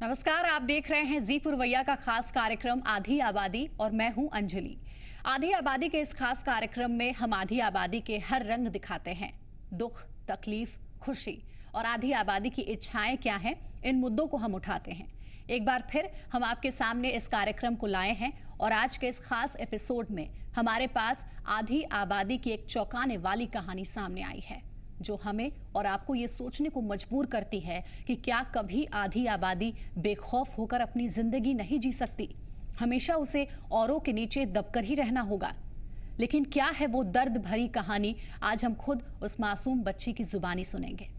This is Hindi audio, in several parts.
नमस्कार, आप देख रहे हैं जी पुरवैया का खास कार्यक्रम आधी आबादी और मैं हूं अंजलि। आधी आबादी के इस खास कार्यक्रम में हम आधी आबादी के हर रंग दिखाते हैं। दुख, तकलीफ, खुशी और आधी आबादी की इच्छाएं क्या हैं, इन मुद्दों को हम उठाते हैं। एक बार फिर हम आपके सामने इस कार्यक्रम को लाए हैं और आज के इस खास एपिसोड में हमारे पास आधी आबादी की एक चौंकाने वाली कहानी सामने आई है, जो हमें और आपको ये सोचने को मजबूर करती है कि क्या कभी आधी आबादी बेखौफ होकर अपनी जिंदगी नहीं जी सकती। हमेशा उसे औरों के नीचे दबकर ही रहना होगा। लेकिन क्या है वो दर्द भरी कहानी, आज हम खुद उस मासूम बच्ची की जुबानी सुनेंगे।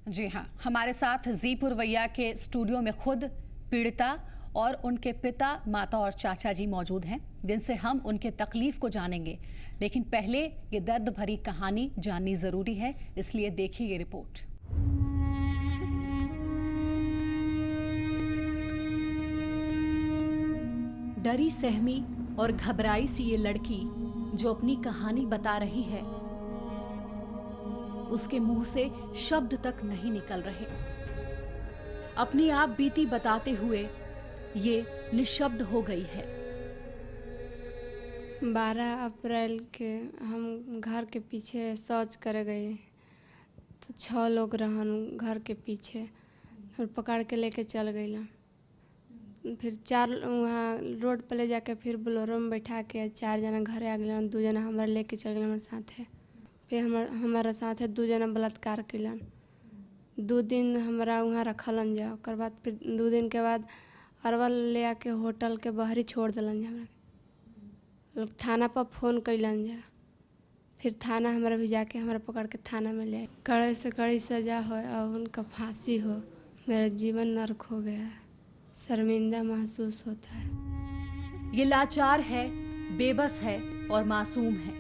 जी हाँ, हमारे साथ जी पुरवैया के स्टूडियो में खुद पीड़िता और उनके पिता, माता और चाचा जी मौजूद हैं, जिनसे हम उनके तकलीफ को जानेंगे। लेकिन पहले ये दर्द भरी कहानी जाननी जरूरी है, इसलिए देखिए ये रिपोर्ट। डरी सहमी और घबराई सी ये लड़की जो अपनी कहानी बता रही है, उसके मुंह से शब्द तक नहीं निकल रहे। अपनी आप बीती बताते हुए ये निशब्द हो गई है। 12 अप्रैल के हम घर के पीछे शौच करे गए तो 6 लोग रहन घर के पीछे और पकड़ के लेके चल गए। फिर 4 वहाँ रोड पर ले जाके फिर बोलेरो में बैठा के 4 जना घर आ गए, 2 जना हमारा लेके चल गए हमारे साथे। फिर हमारा साथे 2 जना बलात्कार कैलन। 2 दिन हमारा वहाँ रखलन जा। ओकर बाद फिर 2 दिन के बाद अरवल ले आके होटल के बाहरी छोड़ दिलन जा। हमरा थाना पर फ़ोन कैलन जा। फिर थाना हमारा भी जाके हमारा पकड़ के थाना में ले आए। कड़े से कड़ी सज़ा हो और उनका फांसी हो। मेरा जीवन नर्क हो गया है, शर्मिंदा महसूस होता है। ये लाचार है, बेबस है और मासूम है,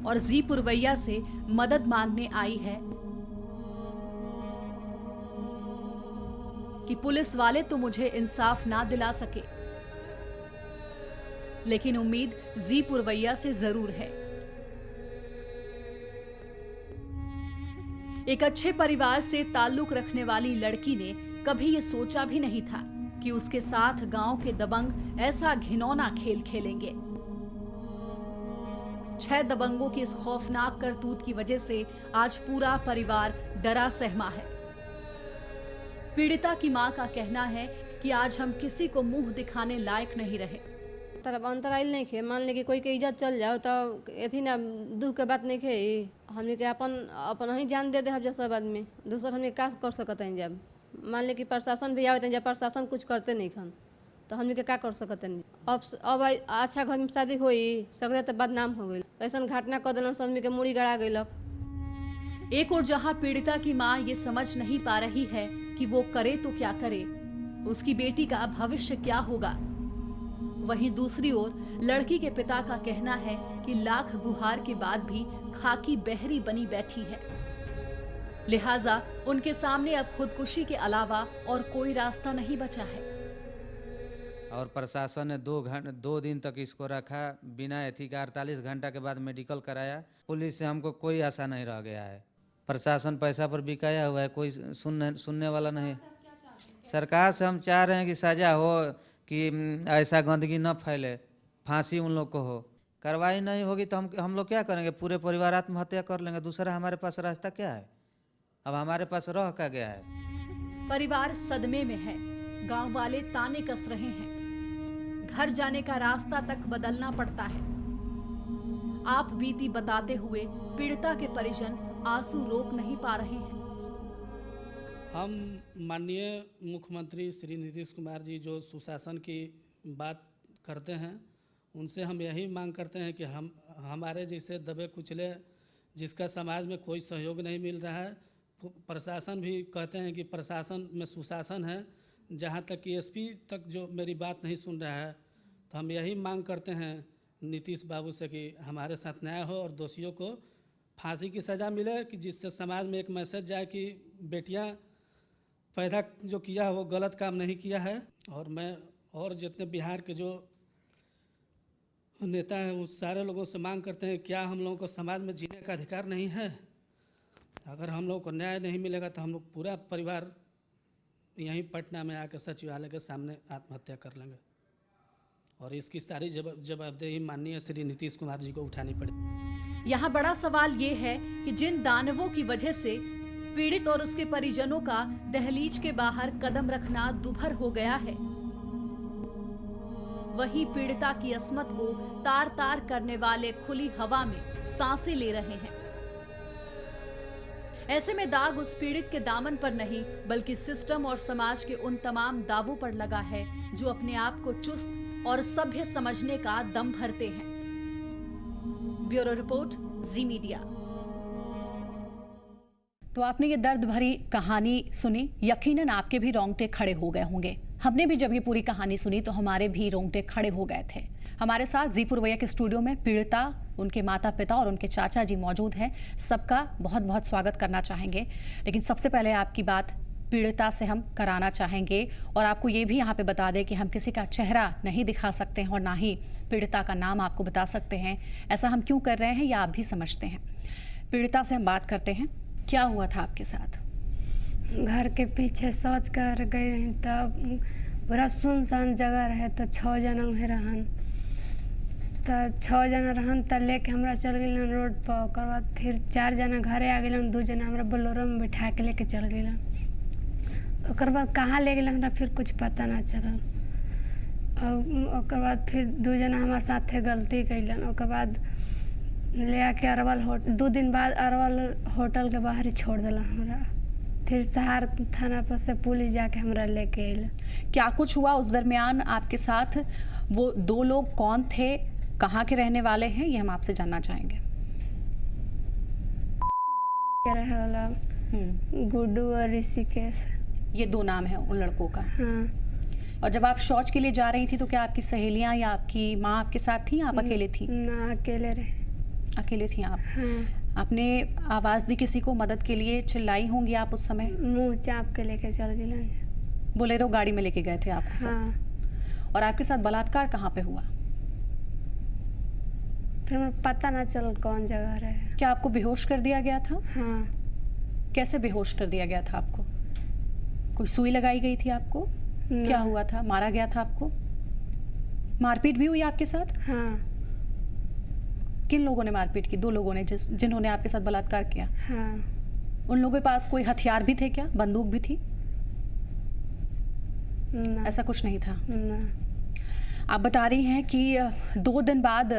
और जी पुरवैया से मदद मांगने आई है कि पुलिस वाले तो मुझे इंसाफ ना दिला सके, लेकिन उम्मीद जी पुरवैया से जरूर है। एक अच्छे परिवार से ताल्लुक रखने वाली लड़की ने कभी ये सोचा भी नहीं था कि उसके साथ गांव के दबंग ऐसा घिनौना खेल खेलेंगे। 6 दबंगों की इस खौफनाक करतूत की वजह से आज पूरा परिवार डरा सहमा है। पीड़िता की मां का कहना है कि आज हम किसी को मुंह दिखाने लायक नहीं रहे। तरफ अंतराइल नहीं खे, मान ले कि कोई के इज्जत चल जाओ तो एथी ना दुख के बात नहीं खे। हमने के अपन ही जान दे हम जैसा आदमी दूसर हमने का कर सकते हैं। जब मान ले कि प्रशासन भी आते हैं, जब प्रशासन कुछ करते नहीं खन तो हमने के का कर सकते हैं। अब अच्छा घर में शादी हुई सगरे तो बदनाम हो गई। ऐसा घटना कर दिलन, आदमी के मुड़ी गड़ा गई। एक और जहां पीड़िता की मां ये समझ नहीं पा रही है कि वो करे तो क्या करे, उसकी बेटी का भविष्य क्या होगा, वहीं दूसरी ओर लड़की के पिता का कहना है कि लाख गुहार के बाद भी खाकी बहरी बनी बैठी है, लिहाजा उनके सामने अब खुदकुशी के अलावा और कोई रास्ता नहीं बचा है। और प्रशासन ने 2 दिन तक इसको रखा बिना एथी का। 48 घंटा के बाद मेडिकल कराया। पुलिस से हमको कोई आशा नहीं रह गया है। प्रशासन पैसा पर बिकाया हुआ है, कोई सुनने वाला नहीं। सरकार से हम चाह रहे हैं कि सजा हो, कि ऐसा गंदगी न फैले, फांसी उन लोग को हो। कार्रवाई नहीं होगी तो हम लोग क्या करेंगे? पूरे परिवार आत्महत्या कर लेंगे। दूसरा हमारे पास रास्ता क्या है? अब हमारे पास रह क्या गया है? परिवार सदमे में है, गांव वाले ताने कस रहे हैं, घर जाने का रास्ता तक बदलना पड़ता है। आप बीती बताते हुए पीड़िता के परिजन आंसू रोक नहीं पा रहे हैं। हम माननीय मुख्यमंत्री श्री नीतीश कुमार जी जो सुशासन की बात करते हैं, उनसे हम यही मांग करते हैं कि हमारे जैसे दबे कुचले, जिसका समाज में कोई सहयोग नहीं मिल रहा है, प्रशासन भी कहते हैं कि प्रशासन में सुशासन है, जहाँ तक कि एसपी तक जो मेरी बात नहीं सुन रहा है, तो हम यही मांग करते हैं नीतीश बाबू से कि हमारे साथ न्याय हो और दोषियों को फांसी की सज़ा मिले, कि जिससे समाज में एक मैसेज जाए कि बेटियां पैदा जो किया है वो गलत काम नहीं किया है। और मैं और जितने बिहार के जो नेता हैं उस सारे लोगों से मांग करते हैं, क्या हम लोगों को समाज में जीने का अधिकार नहीं है? अगर हम लोगों को न्याय नहीं मिलेगा तो हम लोग पूरा परिवार यहीं पटना में आकर सचिवालय के सामने आत्महत्या कर लेंगे और इसकी सारी जवाबदेही माननीय श्री नीतीश कुमार जी को उठानी पड़ेगी। यहाँ बड़ा सवाल ये है कि जिन दानवों की वजह से पीड़ित और उसके परिजनों का दहलीज के बाहर कदम रखना दुभर हो गया है, वही पीड़िता की अस्मत को तार तार करने वाले खुली हवा में सांसें ले रहे हैं। ऐसे में दाग उस पीड़ित के दामन पर नहीं बल्कि सिस्टम और समाज के उन तमाम दावों पर लगा है जो अपने आप को चुस्त और सभ्य समझने का दम भरते हैं। ब्यूरो रिपोर्ट, जी मीडिया। तो आपने ये दर्द भरी कहानी सुनी, यकीनन आपके भी रोंगटे खड़े हो गए होंगे। हमने भी जब ये पूरी कहानी सुनी तो हमारे भी रोंगटे खड़े हो गए थे। हमारे साथ जी पुरवैया के स्टूडियो में पीड़िता, उनके माता पिता और उनके चाचा जी मौजूद हैं। सबका बहुत बहुत स्वागत करना चाहेंगे। लेकिन सबसे पहले आपकी बात पीड़िता से हम कराना चाहेंगे और आपको ये भी यहाँ पे बता दें कि हम किसी का चेहरा नहीं दिखा सकते हैं और ना ही पीड़िता का नाम आपको बता सकते हैं। ऐसा हम क्यों कर रहे हैं या आप भी समझते हैं। पीड़िता से हम बात करते हैं। क्या हुआ था आपके साथ? घर के पीछे शौच कर गई रही तब पूरा सुनसान जगह रहे तो 6 जना में रहन, तो 6 जना रहन तो लेके हमरा चल गए रोड पर। ओकर बाद फिर 4 जना घरे आ गए, 2 जना हमरा बोलेरो में बैठा के लेके चल गए। ओकर बाद कहाँ ले गए हमरा फिर कुछ पता ना चलल। और ओकर बाद फिर 2 जना हमारे साथे गलती कैलन। ओकर बाद ले आके अरवल 2 दिन बाद अरवल होटल के बाहर ही छोड़ दिला हमरा। फिर सहार थाना पर से पुलिस जाके हमरा लेके अइल। क्या कुछ हुआ उस दरमियान आपके साथ? वो 2 लोग कौन थे, कहाँ के रहने वाले हैं, ये हम आपसे जानना चाहेंगे। के रहे वाला गुड्डू और ऋषिकेश, ये 2 नाम हैं उन लड़कों का। हाँ। और जब आप शौच के लिए जा रही थी तो क्या आपकी सहेलियां या आपकी माँ आपके साथ थी, आप अकेले थी? ना, अकेले रहे। अकेले थी आप? हाँ। आपने आवाज दी किसी को मदद के लिए, चिल्लाई होंगी आप उस समय? मुंह चाप के लेके चल गए। बोलेरो गाड़ी में लेके गए थे आप सब? हाँ। और आपके साथ बलात्कार कहाँ पे हुआ? फिर मुझे पता ना चल कौन जगह रहे। क्या आपको बेहोश कर दिया गया था? हाँ। कैसे बेहोश कर दिया गया था आपको? कोई सुई लगाई गई थी आपको? क्या हुआ था? मारा गया था आपको? मारपीट भी हुई आपके साथ? हाँ। किन लोगों ने मारपीट की? 2 लोगों ने जिन्होंने आपके साथ बलात्कार किया? हाँ। उन लोगों के पास कोई हथियार भी थे क्या? बंदूक भी थी? ना। ऐसा कुछ नहीं था? ना। आप बता रही हैं कि 2 दिन बाद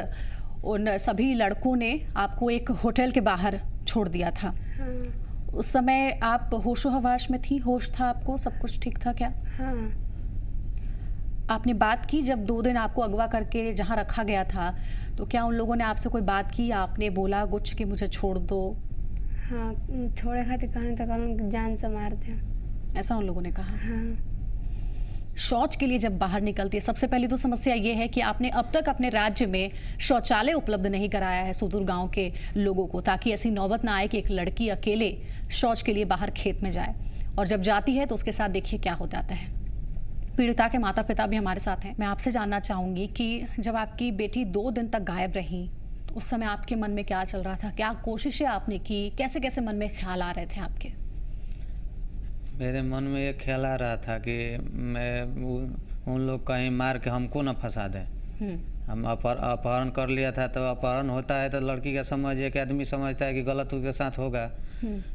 उन सभी लड़कों ने आपको एक होटल के बाहर छोड़ दिया था। हाँ। उस समय आप होशो हवाश में थी? होश था आपको? सब कुछ ठीक था क्या? हाँ। आपने बात की जब 2 दिन आपको अगवा करके जहाँ रखा गया था, तो क्या उन लोगों ने आपसे कोई बात की? आपने बोला कुछ कि मुझे छोड़ दो? हाँ, छोड़े खातिर कहने तो कहूँ जान से मार दे, ऐसा उन लोगों ने कहा? हाँ। शौच के लिए जब बाहर निकलती है, सबसे पहली तो समस्या ये है कि आपने अब तक अपने राज्य में शौचालय उपलब्ध नहीं कराया है सुदूर गांव के लोगों को, ताकि ऐसी नौबत ना आए कि एक लड़की अकेले शौच के लिए बाहर खेत में जाए, और जब जाती है तो उसके साथ देखिए क्या हो जाता है। पीड़िता के माता पिता भी हमारे साथ हैं। मैं आपसे जानना चाहूंगी कि जब आपकी बेटी 2 दिन तक गायब रही तो उस समय आपके मन में क्या चल रहा था? क्या कोशिशें आपने की? कैसे कैसे मन में ख्याल आ रहे थे आपके? मेरे मन में ये ख्याल आ रहा था कि मैं उन लोग कहीं मार के हमको न फंसा दें। हम अपहरण कर लिया था, तो अपहरण होता है तो लड़की का समझ, एक आदमी समझता है कि गलत उसके साथ होगा।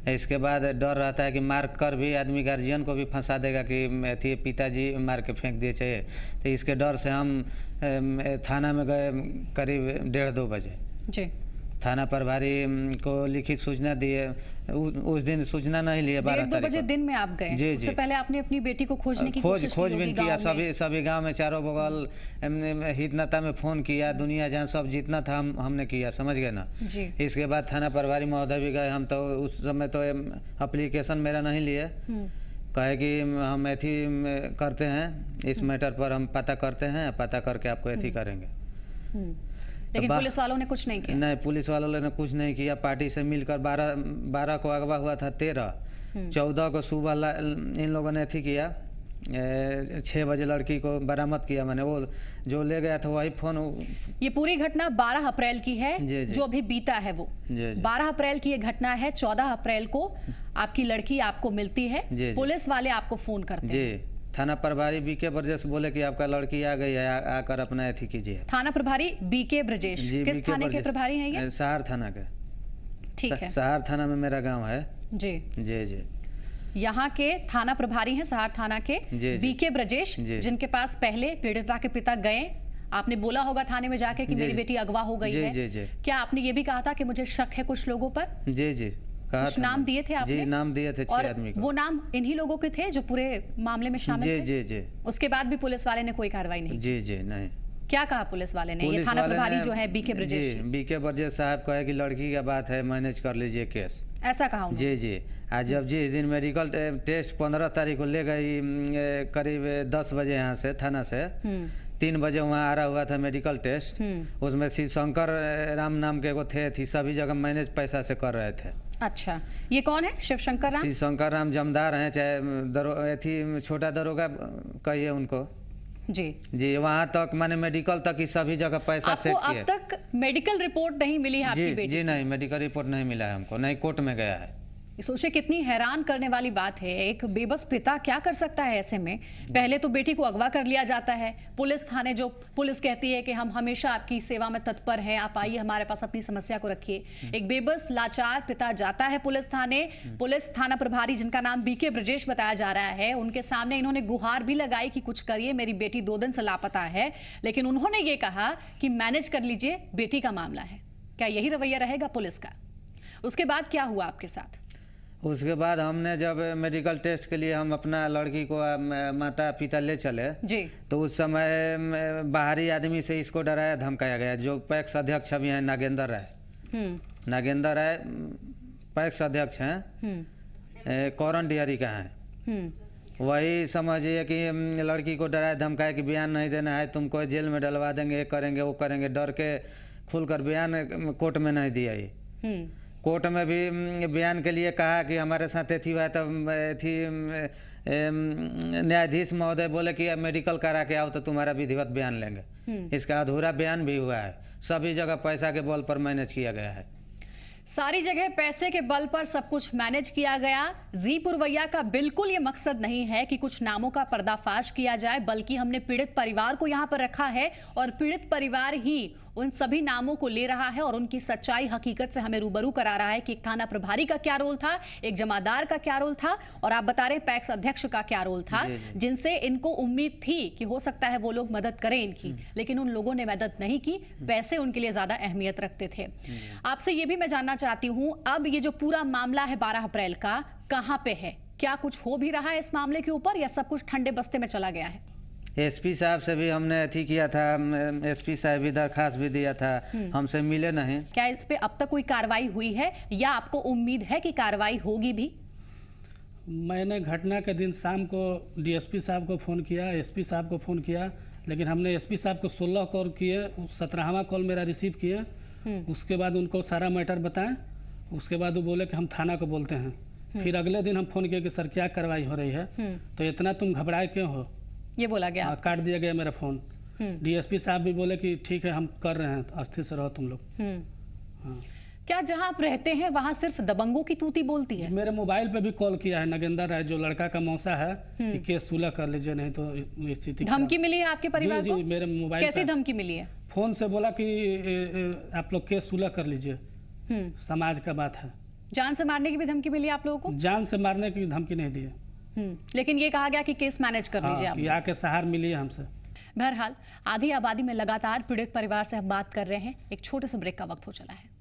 इसके बाद डर रहता है कि मार कर भी आदमी गार्जियन को भी फंसा देगा कि थी पिताजी मार के फेंक दिए चाहिए। तो इसके डर से हम थाना में गए करीब 1:30-2 बजे। जी। थाना प्रभारी को लिखित सूचना दिए। उस दिन सूचना नहीं लिए 12 तारीख 2 बजे दिन में आप गए? जी, उससे पहले आपने अपनी बेटी को खोजने की खोजबीन किया। सभी गांव में, चारों बगल हितनाता में फ़ोन किया, दुनिया जहाँ सब जितना था हमने किया, समझ गए ना जी। इसके बाद थाना प्रभारी महोदय भी गए। हम तो उस समय तो एप्लीकेशन मेरा नहीं लिए, कहे कि हम एथी करते हैं, इस मैटर पर हम पता करते हैं, पता करके आपको एथी करेंगे। लेकिन पुलिस वालों ने कुछ नहीं किया। नहीं, पुलिस वालों ने कुछ नहीं किया। पार्टी से मिलकर 12 को अगवा हुआ था, 13, 14 को सुबह इन लोगों ने एथी किया, 6 बजे लड़की को बरामद किया। मैंने वो जो ले गया था वही फोन। ये पूरी घटना 12 अप्रैल की है, जी। जो अभी बीता है वो। जी। 12 अप्रैल की ये घटना है। 14 अप्रैल को आपकी लड़की आपको मिलती है। जी। पुलिस वाले आपको फोन करते हैं। जी, थाना प्रभारी बीके ब्रजेश बोले कि आपका लड़की आ गई है, आकर अपना एथी कीजिए। थाना प्रभारी बीके ब्रजेश किस थाने के प्रभारी हैं ये? सहार थाना के। ठीक है, सहार थाना में मेरा गांव है। जी जी जी। यहाँ के थाना प्रभारी हैं सहार थाना के जी। बीके ब्रजेश, जिनके पास पहले पीड़िता के पिता गए। आपने बोला होगा थाने में जाके कि मेरी बेटी अगवा हो गई है। जी। क्या आपने ये भी कहा था कि मुझे शक है कुछ लोगों पर? जी कुछ नाम दिए थे आपने? जी, नाम दिए थे 6 आदमी को। वो नाम इन्हीं लोगों के थे जो पूरे मामले में शामिल थे? जी। उसके बाद भी पुलिस वाले ने कोई कार्रवाई नहीं की? जी नहीं। क्या कहा पुलिस वाले ने? ये थाना प्रभारी जो है बीके ब्रजेश, बीके ब्रजेश साहब कहे कि लड़की का बात है, मैनेज कर लीजिए केस, ऐसा कहा उन्होंने? जी। आज जब जिस दिन मेडिकल टेस्ट 15 तारीख को ले गई, करीब 10 बजे यहाँ से थाना से 3 बजे वहाँ आ रहा हुआ था मेडिकल टेस्ट। उसमें शिव शंकर राम नाम के एगो थे, सभी जगह मैनेज पैसा से कर रहे थे। अच्छा, ये कौन है शिव शंकर राम? शिव शंकर राम जमदार हैं, चाहे छोटा दरोगा कहिए उनको। जी, वहाँ तक माने मेडिकल तक की सभी जगह पैसा सेट किए। अब तक मेडिकल रिपोर्ट नहीं मिली है आपकी बेटी? जी नहीं, मेडिकल रिपोर्ट नहीं मिला है हमको, नहीं कोर्ट में गया है। सोचिए कितनी हैरान करने वाली बात है। एक बेबस पिता क्या कर सकता है ऐसे में? पहले तो बेटी को अगवा कर लिया जाता है, पुलिस थाने जो पुलिस कहती है कि हम हमेशा आपकी सेवा में तत्पर हैं, आप आइए हमारे पास अपनी समस्या को रखिए। एक बेबस लाचार पिता जाता है पुलिस थाने। पुलिस थाना प्रभारी जिनका नाम बीके ब्रजेश बताया जा रहा है, उनके सामने इन्होंने गुहार भी लगाई कि कुछ करिए, मेरी बेटी 2 दिन से लापता है। लेकिन उन्होंने ये कहा कि मैनेज कर लीजिए, बेटी का मामला है। क्या यही रवैया रहेगा पुलिस का? उसके बाद क्या हुआ आपके साथ? उसके बाद हमने जब मेडिकल टेस्ट के लिए हम अपना लड़की को माता पिता ले चले जी, तो उस समय बाहरी आदमी से इसको डराया धमकाया गया। जो पैक्स अध्यक्ष अभी हैं नागेंद्र राय पैक्स अध्यक्ष हैं, कौरन डिहरी का हैं। वही समझिए कि लड़की को डराया धमकाया कि बयान नहीं देना है, तुमको जेल में डलवा देंगे, ये करेंगे वो करेंगे। डर के खुलकर बयान कोर्ट में नहीं दिया। ये कोर्ट में भी बयान के लिए कहा कि हमारे साथ एथी हुआ, तब न्यायाधीश महोदय बोले कि मेडिकल करा के आओ तो तुम्हारा विधिवत बयान लेंगे। इसका अधूरा बयान भी हुआ है। सभी जगह पैसा के बल पर मैनेज किया गया है। सारी जगह पैसे के बल पर सब कुछ मैनेज किया गया। जी पुरवैया का बिल्कुल ये मकसद नहीं है कि कुछ नामों का पर्दाफाश किया जाए, बल्कि हमने पीड़ित परिवार को यहाँ पर रखा है और पीड़ित परिवार ही उन सभी नामों को ले रहा है और उनकी सच्चाई हकीकत से हमें रूबरू करा रहा है कि एक थाना प्रभारी का क्या रोल था, एक जमादार का क्या रोल था, और आप बता रहे हैं पैक्स अध्यक्ष का क्या रोल था, जिनसे इनको उम्मीद थी कि हो सकता है वो लोग मदद करें इनकी, लेकिन उन लोगों ने मदद नहीं की। पैसे उनके लिए ज्यादा अहमियत रखते थे। आपसे ये भी मैं जानना चाहती हूँ, अब ये जो पूरा मामला है 12 अप्रैल का, कहाँ पे है? क्या कुछ हो भी रहा है इस मामले के ऊपर या सब कुछ ठंडे बस्ते में चला गया है? एसपी साहब से भी हमने अथी किया था, एसपी साहब भी दरखास्त भी दिया था, हमसे मिले नहीं। क्या इस पे अब तक कोई कार्रवाई हुई है या आपको उम्मीद है कि कार्रवाई होगी भी? मैंने घटना के दिन शाम को डीएसपी साहब को फ़ोन किया, एसपी साहब को फ़ोन किया, लेकिन हमने एसपी साहब को 16 कॉल किए, 17वां कॉल मेरा रिसीव किए। उसके बाद उनको सारा मैटर बताएं। उसके बाद वो बोले कि हम थाना को बोलते हैं। फिर अगले दिन हम फ़ोन किए कि सर क्या कार्रवाई हो रही है, तो इतना तुम घबराए क्यों हो, ये बोला गया। काट दिया गया मेरा फ़ोन। डीएसपी साहब भी बोले कि ठीक है हम कर रहे हैं, अस्थिर से रहो तुम लोग। हाँ। क्या जहां आप रहते हैं वहां सिर्फ दबंगों की तूती बोलती है? मेरे मोबाइल पे भी कॉल किया है नागेंद्र राय, जो लड़का का मौसा है, कि केस सुलह कर लीजिए, नहीं तो स्थिति। धमकी मिली है आपके परिवार को? जी, मेरे मोबाइल। कैसी धमकी मिली है? फोन से बोला कि आप लोग केस सुलह कर लीजिए, समाज का बात है। जान से मारने की भी धमकी मिली आप लोगों को? जान से मारने की धमकी नहीं दी है, लेकिन ये कहा गया कि केस मैनेज कर लीजिए आप। यहाँ के सहार मिली है हमसे। बहरहाल आधी आबादी में लगातार पीड़ित परिवार से हम बात कर रहे हैं। एक छोटे से ब्रेक का वक्त हो चला है।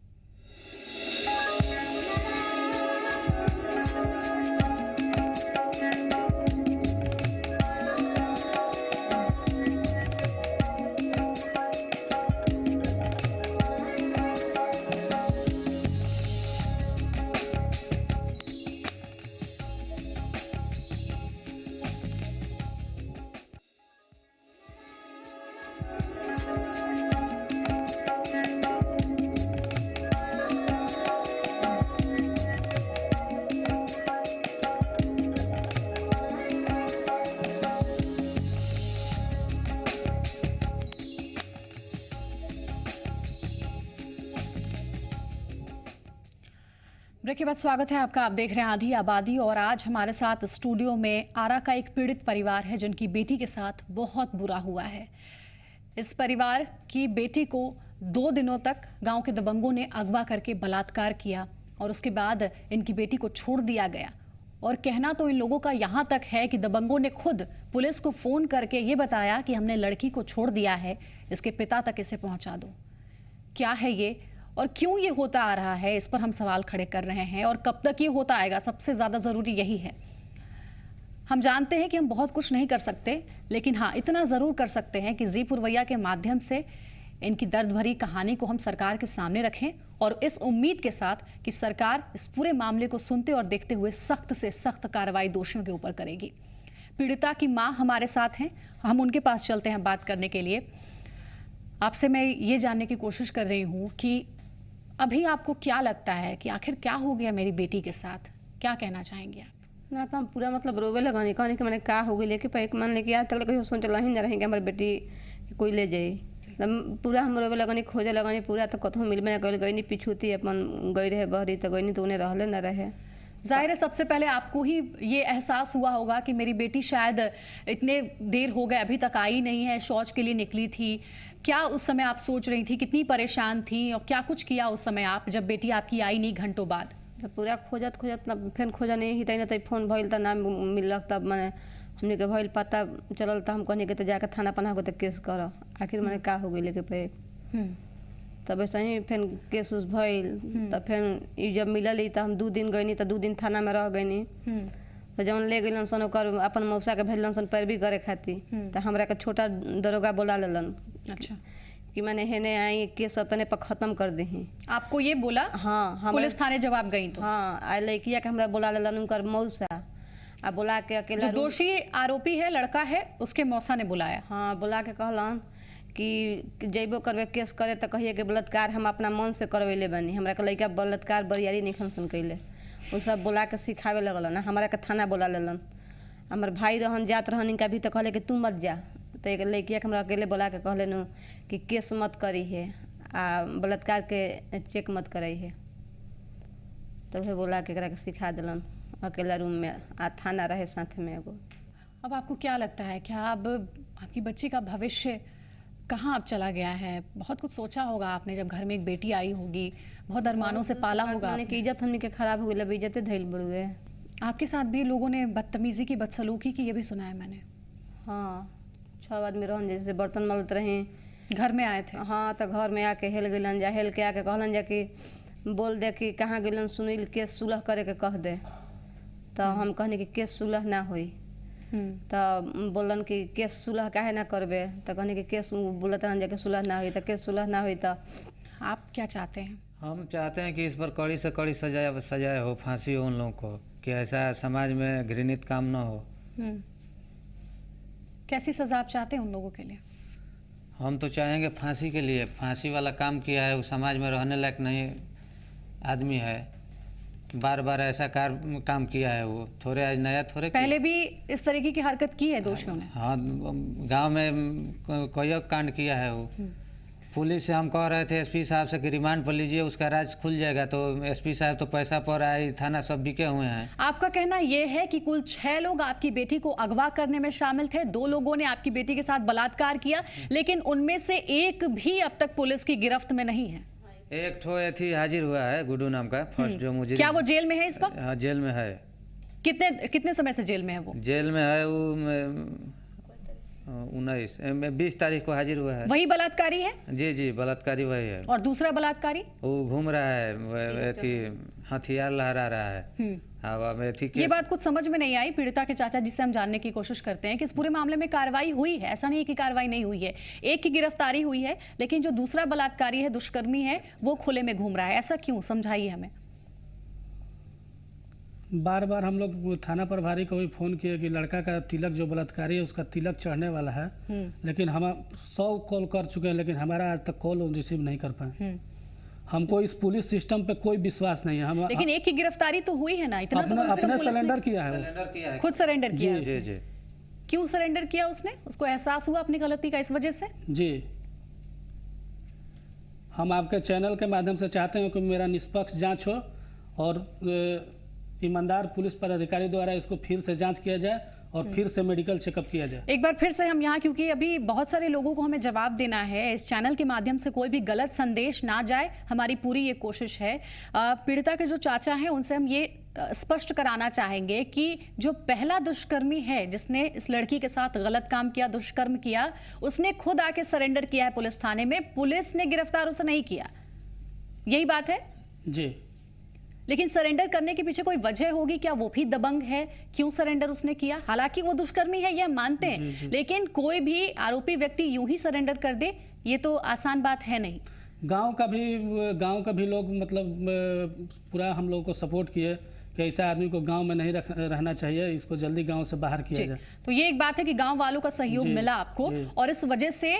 ब्रेक के बाद स्वागत है आपका। आप देख रहे हैं आधी आबादी और आज हमारे साथ स्टूडियो में आरा का एक पीड़ित परिवार है जिनकी बेटी के साथ बहुत बुरा हुआ है। इस परिवार की बेटी को 2 दिनों तक गांव के दबंगों ने अगवा करके बलात्कार किया और उसके बाद इनकी बेटी को छोड़ दिया गया। और कहना तो इन लोगों का यहाँ तक है कि दबंगों ने खुद पुलिस को फोन करके ये बताया कि हमने लड़की को छोड़ दिया है, इसके पिता तक इसे पहुंचा दो। क्या है ये और क्यों ये होता आ रहा है, इस पर हम सवाल खड़े कर रहे हैं। और कब तक ये होता आएगा, सबसे ज्यादा जरूरी यही है। हम जानते हैं कि हम बहुत कुछ नहीं कर सकते, लेकिन हाँ इतना जरूर कर सकते हैं कि जी पुरवैया के माध्यम से इनकी दर्द भरी कहानी को हम सरकार के सामने रखें और इस उम्मीद के साथ कि सरकार इस पूरे मामले को सुनते और देखते हुए सख्त से सख्त कार्रवाई दोषियों के ऊपर करेगी। पीड़िता की मां हमारे साथ हैं, हम उनके पास चलते हैं बात करने के लिए। आपसे मैं ये जानने की कोशिश कर रही हूँ कि अभी आपको क्या लगता है कि आखिर क्या हो गया मेरी बेटी के साथ, क्या कहना चाहेंगे आप? ना तो हम पूरा मतलब रोवे लगानी कहने कि मैंने का हो गई लेके पैक मान लेके आज तक कहीं सोचल ही ना रहेंगे हमारी बेटी कोई ले जाए। पूरा हम रोवे लगानी खोजे लगानी पूरा तो कतहु मिलबे ना गई नहीं पिछूती अपन गई रहे बहरी तो गई तो उन्हें रहले ना रहे। जाहिर है सबसे पहले आपको ही ये एहसास हुआ होगा कि मेरी बेटी शायद इतने देर हो गए अभी तक आई नहीं है, शौच के लिए निकली थी। क्या उस समय आप सोच रही थी, कितनी परेशान थी और क्या कुछ किया उस समय आप जब बेटी आपकी आई नहीं घंटों बाद? तो पूरा खोजत खोजत ना फिर खोजा नहीं ही तई फोन भइल त ना मिलक तब मैंने हमने के भइल पता चलल त हम कहनी के तो जाकर थाना पना को तो केस कर आखिर मैंने का हो गई लेके पे तब ऐसे ही फिर केस उस भइल तब फिर जब मिलल तो हम 2 दिन गईनी तो 2 दिन थाना में रह गईनी। तो जब ले गलन सन ओकर अपन मौसा के भेजलन सन पैरवी करे खातिर तो हमरा के छोटा दरोगा बोला लेलन। अच्छा कि मैंने हेने आई केस तने पर खत्म कर दी। आपको ये बोला? हाँ पुलिस थाने जब आप गई तो? हाँ आ लड़किया के हमरा बोला लेलन उनकर मौसा आ बोला के अकेला जो दोषी आरोपी है लड़का है उसके मौसा ने बुलाया? हाँ बुला के कहलन कि जैबो करबे केस करे तो कहिए कि बलात्कार हम अपना मन से करवैले बनी, हमरा के लड़का बलात्कार बरियारी नहीं खनसन कैले। वो सब बोला के सिखावे लगलन। हमरा के थाना बोला लेलन। हमार भाई रहन जात रहन इनका भी तो कहले कि तू मत जा। तो एक लड़किया के हमरा अकेले बोला के कहले नु कि केस मत करी है आ बलात्कार के चेक मत करई है। तो वह बोला के एकरा के सिखा देलन अकेला रूम में आ थाना रहे साथ में एगो। अब आपको क्या लगता है, क्या अब आपकी बच्ची का भविष्य कहाँ अब चला गया है? बहुत कुछ सोचा होगा आपने जब घर में एक बेटी आई होगी, बहुत अरमानों से पाला होगा हमने की इज्जत हमने के खराब हो गई, इज्जत धइल बड़ुए। आपके साथ भी लोगों ने बदतमीजी की, बदसलूकी की, ये भी सुना है मैंने। हाँ 6 आदमी रहन जैसे बर्तन मलत रहे, घर में आए थे? हाँ तो घर में आके हेल गलन जा, हेल के आके कहलन जा कि बोल दे कि कहाँ गलन सुनील केस सुलह करे के कह दे। तो हम कहने कि केस सुलह ना होई। तो बोलन कि केस सुलह काहे ना करबे। तो कहने कि केस बोलत रहन जा कि सुलह ना होई। तो केस सुलह ना होई। तो आप क्या चाहते हैं? हम चाहते हैं कि इस पर कड़ी से कड़ी सजाए हो, फांसी हो उन लोगों को, कि ऐसा समाज में घृणित काम ना हो। कैसी सजा आप चाहते हैं उन लोगों के लिए? हम तो चाहेंगे फांसी के लिए। फांसी वाला काम किया है, वो समाज में रहने लायक नहीं आदमी है। बार बार ऐसा काम किया है, वो थोड़े आज नया थोड़े पहले भी इस तरीके की हरकत की है दोषियों ने? हाँ गांव में कई कांड किया है वो। पुलिस से हम कह रहे थे एसपी साहब से कि रिमांड पर लीजिए, उसका राज खुल जाएगा। तो एसपी साहब तो पैसा पर आए, थाना सब बिके हुए हैं। आपका कहना यह है कि कुल 6 लोग आपकी बेटी को अगवा करने में शामिल थे, 2 लोगों ने आपकी बेटी के साथ बलात्कार किया, लेकिन उनमें से एक भी अब तक पुलिस की गिरफ्त में नहीं है। एक ठो थी हाजिर हुआ है गुड्डू नाम का फर्स्ट जो मुझे। क्या वो जेल में है इस वक्त? हाँ जेल में है। कितने समय से जेल में है वो? जेल में है वो 20 तारीख को हाजिर हुआ है। वही बलात्कारी है? जी बलात्कारी वही है। और दूसरा बलात्कारी? वो घूम रहा है, हथियार लहरा रहा है। ये बात कुछ समझ में नहीं आई पीड़िता के चाचा, जिससे हम जानने की कोशिश करते हैं कि इस पूरे मामले में कार्रवाई हुई है। ऐसा नहीं है कि कार्रवाई नहीं हुई है, एक की गिरफ्तारी हुई है, लेकिन जो दूसरा बलात्कारी है, दुष्कर्मी है, वो खुले में घूम रहा है। ऐसा क्यों, समझाइए हमें। बार बार हम लोग थाना प्रभारी को भी फोन किए कि लड़का का तिलक जो बलात्कारी है उसका तिलक चढ़ने वाला है, लेकिन हम 100 कॉल कर चुके हैं, लेकिन हमारा आज तक कॉल रिसीव नहीं कर पाए। हमको इस पुलिस सिस्टम पे कोई विश्वास नहीं है। हम लेकिन एक की गिरफ्तारी तो हुई है ना, इतना अपने सरेंडर किया है, खुद सरेंडर किया। जी। क्यों सरेंडर किया उसने? उसको एहसास हुआ अपनी गलती का इस वजह से? जी। हम आपके चैनल के माध्यम से चाहते हैं कि मेरा निष्पक्ष जांच हो और ईमानदार पुलिस पदाधिकारी द्वारा इसको फिर से जांच किया जाए और फिर से मेडिकल चेकअप किया जाए। एक बार फिर से हम यहाँ, क्योंकि अभी बहुत सारे लोगों को हमें जवाब देना है, इस चैनल के माध्यम से कोई भी गलत संदेश ना जाए, हमारी पूरी ये कोशिश है। पीड़िता के जो चाचा हैं उनसे हम ये स्पष्ट कराना चाहेंगे कि जो पहला दुष्कर्मी है जिसने इस लड़की के साथ गलत काम किया, दुष्कर्म किया, उसने खुद आके सरेंडर किया है पुलिस थाने में, पुलिस ने गिरफ्तार उसे नहीं किया, यही बात है जी। लेकिन सरेंडर करने के पीछे कोई वजह होगी क्या? वो भी दबंग है, क्यों सरेंडर उसने किया? हालांकि वो दुष्कर्मी है, ये मानते हैं, जी। लेकिन कोई भी आरोपी व्यक्ति यूं ही सरेंडर कर दे, ये तो आसान बात है नहीं। गांव का भी लोग मतलब पूरा हम लोगों को सपोर्ट किए कि ऐसा आदमी को गांव में नहीं रहना चाहिए, इसको जल्दी गांव से बाहर किया जाए। तो ये एक बात है कि गांव वालों का सहयोग मिला आपको, और इस वजह से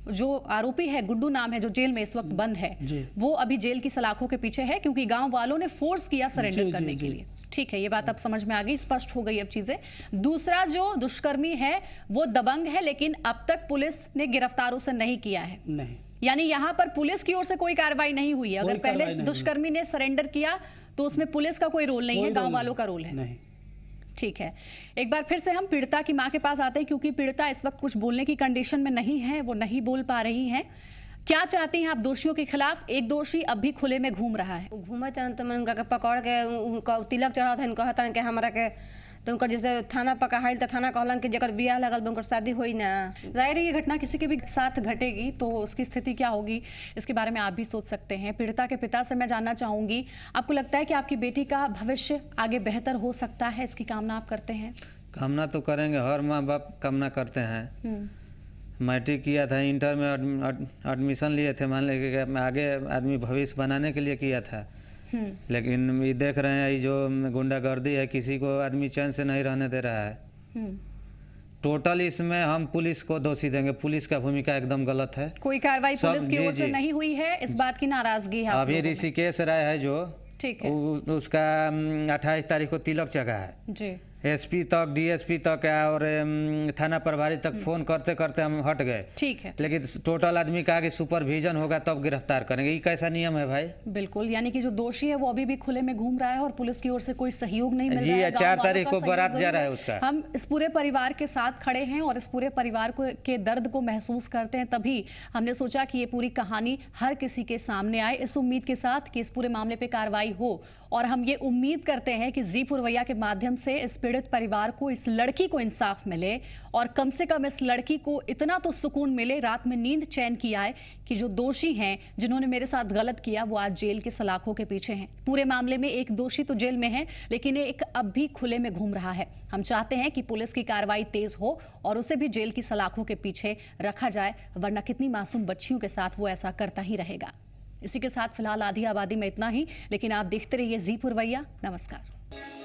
जो आरोपी है, गुड्डू नाम है, जो जेल में इस वक्त बंद है, वो अभी जेल की सलाखों के पीछे है, क्योंकि गांव वालों ने फोर्स किया सरेंडर करने के लिए। ठीक है, ये बात अब समझ में आ गई, स्पष्ट हो गई अब चीजें। दूसरा जो दुष्कर्मी है वो दबंग है, लेकिन अब तक पुलिस ने गिरफ्तार उसे नहीं किया है। नहीं, यानी यहाँ पर पुलिस की ओर से कोई कार्रवाई नहीं हुई है। अगर पहले दुष्कर्मी ने सरेंडर किया तो उसमें पुलिस का कोई रोल नहीं है, गांव वालों का रोल है। नहीं। ठीक है, एक बार फिर से हम पीड़िता की मां के पास आते हैं, क्योंकि पीड़िता इस वक्त कुछ बोलने की कंडीशन में नहीं है, वो नहीं बोल पा रही हैं। क्या चाहती हैं आप दोषियों के खिलाफ? एक दोषी अब भी खुले में घूम रहा है। घूमे तो मैं उनका पकड़ के उनका तिलक चढ़ा था, कहता कि हमारा के तो उनका जैसे थाना पकड़ाइल तो थाना कहलन कि जकर बियाह लगल उनकर शादी होई ना। जाहिर है ये घटना किसी के भी साथ घटेगी तो उसकी स्थिति क्या होगी, इसके बारे में आप भी सोच सकते हैं। पीड़िता के पिता से मैं जानना चाहूंगी, आपको लगता है कि आपकी बेटी का भविष्य आगे बेहतर हो सकता है? इसकी कामना आप करते हैं? कामना तो करेंगे, हर माँ बाप कामना करते हैं। मैट्रिक किया था, इंटर में एडमिशन लिए थे, मान लीजिए आगे आदमी भविष्य बनाने के लिए किया था, लेकिन ये देख रहे हैं ये जो गुंडागर्दी है, किसी को आदमी चैन से नहीं रहने दे रहा है। टोटल इसमें हम पुलिस को दोषी देंगे, पुलिस का भूमिका एकदम गलत है। कोई कार्रवाई पुलिस की ओर से नहीं हुई है, इस बात की नाराजगी है अभी ऋषिकेश राय है जो, ठीक है, उसका 28 तारीख को तिलक चढ़ा है जी। एसपी तक, डीएसपी तक और थाना प्रभारी तक फोन करते करते हम हट गए। ठीक है, लेकिन टोटल आदमी का आगे सुपरविजन होगा तब गिरफ्तार करेंगे। ये कैसा नियम है भाई? बिल्कुल, यानी कि जो दोषी है वो अभी भी खुले में घूम रहा है और पुलिस की ओर से कोई सहयोग नहीं मिल जी, रहा है। 4 तारीख को बारात जा रहा है उसका। हम इस पूरे परिवार के साथ खड़े हैं और इस पूरे परिवार को के दर्द को महसूस करते हैं, तभी हमने सोचा कि ये पूरी कहानी हर किसी के सामने आए, इस उम्मीद के साथ कि इस पूरे मामले पे कार्रवाई हो। और हम ये उम्मीद करते हैं कि जी पुरवैया के माध्यम से इस पीड़ित परिवार को, इस लड़की को इंसाफ मिले और कम से कम इस लड़की को इतना तो सुकून मिले, रात में नींद चैन की आए कि जो दोषी हैं, जिन्होंने मेरे साथ गलत किया, वो आज जेल के सलाखों के पीछे हैं। पूरे मामले में एक दोषी तो जेल में है, लेकिन एक अब भी खुले में घूम रहा है। हम चाहते हैं कि पुलिस की कार्रवाई तेज हो और उसे भी जेल की सलाखों के पीछे रखा जाए, वरना कितनी मासूम बच्चियों के साथ वो ऐसा करता ही रहेगा। इसी के साथ फिलहाल आधी आबादी में इतना ही, लेकिन आप देखते रहिए जी पुरवैया। नमस्कार।